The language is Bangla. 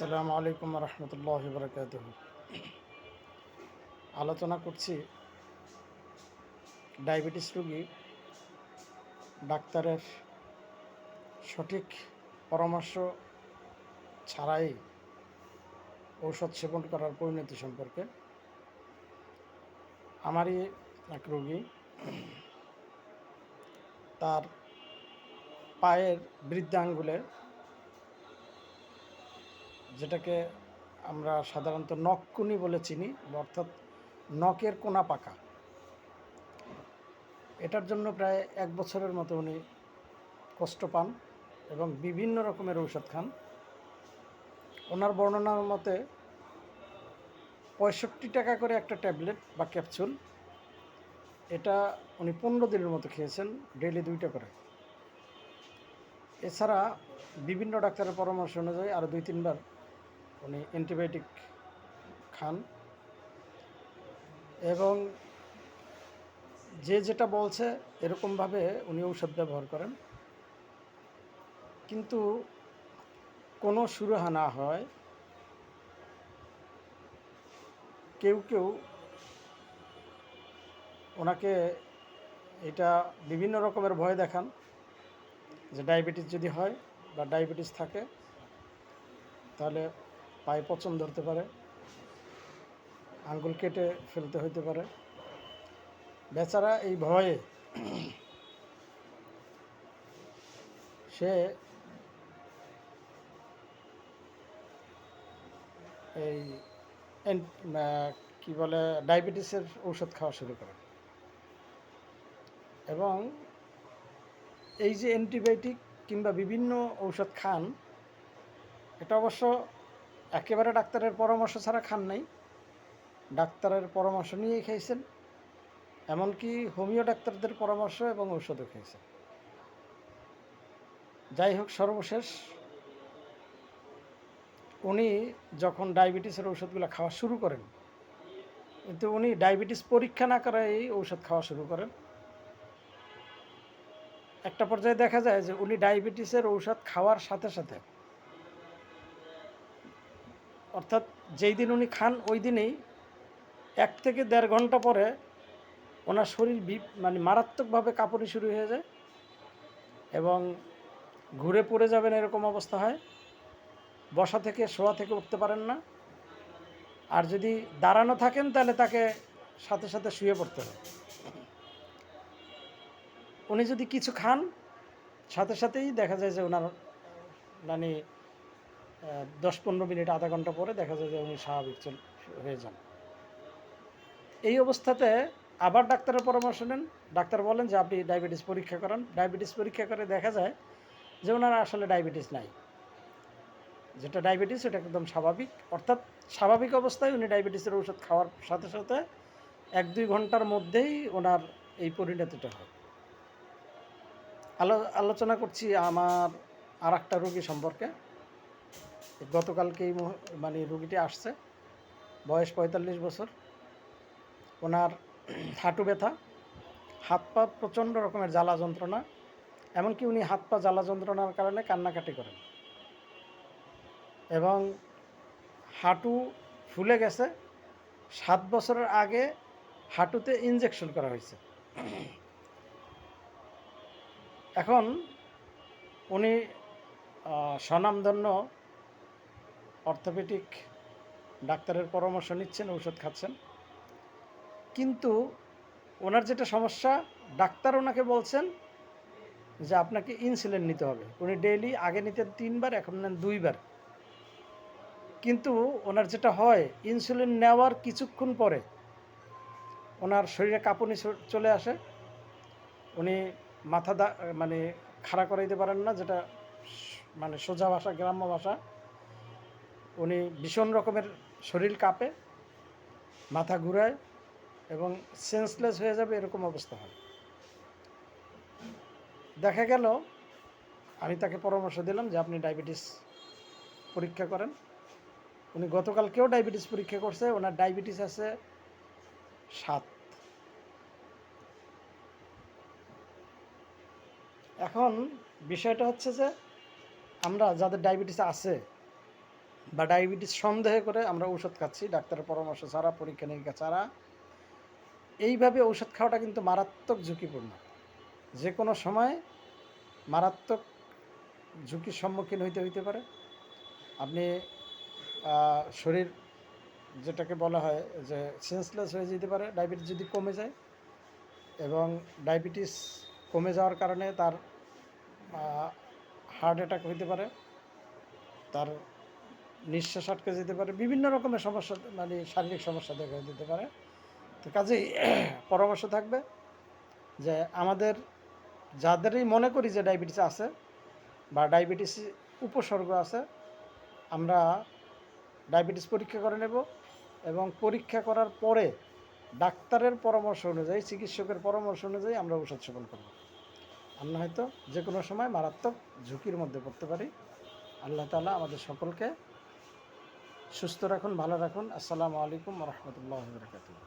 আসসালামু আলাইকুম রহমতুল্লাহ বরকাতুহ। আলোচনা করছি ডায়াবেটিস রোগী ডাক্তারের সঠিক পরামর্শ ছাড়াই ঔষধ সেবন করার পরিণতি সম্পর্কে। আমারই এক রোগী, তার পায়ের বৃদ্ধাঙ্গুলে, যেটাকে আমরা সাধারণত নখকুনি বলে চিনি, অর্থাৎ নখের কোনা পাকা, এটার জন্য প্রায় 1 বছরের মতো উনি কষ্ট পান এবং বিভিন্ন রকমের ঔষধ খান। ওনার বর্ণনার মতে 65 টাকা করে একটা ট্যাবলেট বা ক্যাপসুল, এটা উনি 15 দিনের মতো খেয়েছেন, ডেইলি 2টা করে। এছাড়া বিভিন্ন ডাক্তারের পরামর্শ অনুযায়ী আরও 2-3 বার উনি অ্যান্টিবায়োটিক খান এবং যে যেটা বলছে এরকমভাবে উনি ঔষধ ব্যবহার করেন, কিন্তু কোনো সুরাহা না হয়। কেউ কেউ ওনাকে এটা বিভিন্ন রকমের ভয় দেখান যে ডায়াবেটিস যদি হয় বা ডায়াবেটিস থাকে তাহলে পায়ে পচন ধরতে পারে, আঙ্গুল কেটে ফেলতে হইতে পারে। বেচারা এই ভয়ে সে এই কি বলে ডায়াবেটিসের ঔষধ খাওয়া শুরু করে এবং এই যে অ্যান্টিবায়োটিক কিংবা বিভিন্ন ঔষধ খান, এটা অবশ্য একেবারে ডাক্তারের পরামর্শ ছাড়া খান নাই, ডাক্তারের পরামর্শ নিয়েই খেয়েছেন, এমনকি হোমিও ডাক্তারদের পরামর্শ এবং ঔষধও খেয়েছেন। যাই হোক, সর্বশেষ উনি যখন ডায়াবেটিসের ঔষধগুলো খাওয়া শুরু করেন, কিন্তু উনি ডায়াবেটিস পরীক্ষা না করেই ঔষধ খাওয়া শুরু করেন। একটা পর্যায়ে দেখা যায় যে উনি ডায়াবেটিসের ঔষধ খাওয়ার সাথে সাথে, অর্থাৎ যেই দিন উনি খান ওই দিনেই 1 থেকে 1.5 ঘন্টা পরে ওনার শরীর মারাত্মকভাবে কাঁপুনি শুরু হয়ে যায় এবং ঘুরে পড়ে যাবেন এরকম অবস্থা হয়। বসা থেকে শোয়া থেকে উঠতে পারেন না, আর যদি দাঁড়ানো থাকেন তাহলে তাকে সাথে সাথে শুয়ে পড়তে হয়। উনি যদি কিছু খান সাথে সাথেই দেখা যায় যে ওনার 10-15 মিনিট, আধা ঘন্টা পরে দেখা যায় যে উনি স্বাভাবিক হয়ে যান। এই অবস্থাতে আবার ডাক্তারের পরামর্শ নেন। ডাক্তার বলেন যে আপনি ডায়াবেটিস পরীক্ষা করান। ডায়াবেটিস পরীক্ষা করে দেখা যায় যে ওনার আসলে ডায়াবেটিস নাই, যেটা ডায়াবেটিস এটা একদম স্বাভাবিক। অর্থাৎ স্বাভাবিক অবস্থায় উনি ডায়াবেটিসের ঔষধ খাওয়ার সাথে সাথে 1-2 ঘন্টার মধ্যেই ওনার এই পরিণতিটা হয়। আলোচনা করছি আমার আর একটা রোগী সম্পর্কে। গতকালকেই রোগীটি আসছে, বয়স 45 বছর। ওনার হাঁটু ব্যথা, হাত পা প্রচণ্ড রকমের জ্বালা যন্ত্রণা, এমনকি উনি হাত পা জ্বালা যন্ত্রণার কারণে কান্নাকাটি করেন এবং হাঁটু ফুলে গেছে। 7 বছরের আগে হাঁটুতে ইনজেকশন করা হয়েছে। এখন উনি স্বনামধন্য অর্থোপেডিক ডাক্তারের পরামর্শ নিচ্ছেন, ঔষধ খাচ্ছেন, কিন্তু ওনার যেটা সমস্যা, ডাক্তার ওনাকে বলছেন যে আপনাকে ইনসুলিন নিতে হবে। উনি ডেইলি আগে নিতেন 3 বার, এখন নেন 2 বার। কিন্তু ওনার যেটা হয়, ইনসুলিন নেওয়ার কিছুক্ষণ পরে ওনার শরীরে কাঁপুনি চলে আসে। উনি মাথা খাড়া করাইতে পারেন না, যেটা সোজা ভাষা, গ্রাম্য ভাষা। উনি ভীষণ রকমের শরীর কাঁপে, মাথা ঘুরায় এবং সেন্সলেস হয়ে যাবে, এরকম অবস্থা হয়। দেখা গেল আমি তাকে পরামর্শ দিলাম যে আপনি ডায়াবেটিস পরীক্ষা করেন। উনি গতকালকেও ডায়াবেটিস পরীক্ষা করছে, ওনার ডায়াবেটিস আছে 7। এখন বিষয়টা হচ্ছে যে আমরা যাদের ডায়াবেটিস আছে বা ডায়াবেটিস সন্দেহ করে আমরা ঔষধ খাচ্ছি ডাক্তারের পরামর্শ ছাড়া, পরীক্ষা নিরীক্ষা ছাড়া, এইভাবে ঔষধ খাওয়াটা কিন্তু মারাত্মক ঝুঁকিপূর্ণ। যে কোনো সময় মারাত্মক ঝুঁকির সম্মুখীন হইতে পারে। আপনি শরীর যেটাকে বলা হয় যে সেন্সলেস হয়ে যেতে পারে ডায়াবেটিস যদি কমে যায়, এবং ডায়াবেটিস কমে যাওয়ার কারণে তার হার্ট অ্যাটাক হইতে পারে, তার নিঃশ্বাস আটকে যেতে পারে, বিভিন্ন রকমের সমস্যা, মানে শারীরিক সমস্যা দেখা দিতে পারে। তো কাজেই পরামর্শ থাকবে যে আমাদের যাদেরই মনে করি যে ডায়াবেটিস আছে বা ডায়াবেটিস উপসর্গ আছে, আমরা ডায়াবেটিস পরীক্ষা করে নেব, এবং পরীক্ষা করার পরে ডাক্তারের পরামর্শ অনুযায়ী, চিকিৎসকের পরামর্শ অনুযায়ী আমরা ওষুধ সেবন করব। আমরা হয়তো যে কোনো সময় মারাত্মক ঝুঁকির মধ্যে পড়তে পারি। আল্লাহ তাআলা আমাদের সকলকে সুস্থ রাখুন, ভালো রাখুন। আসসালামু আলাইকুম ওয়া রাহমাতুল্লাহি ওয়া বারাকাতুহু।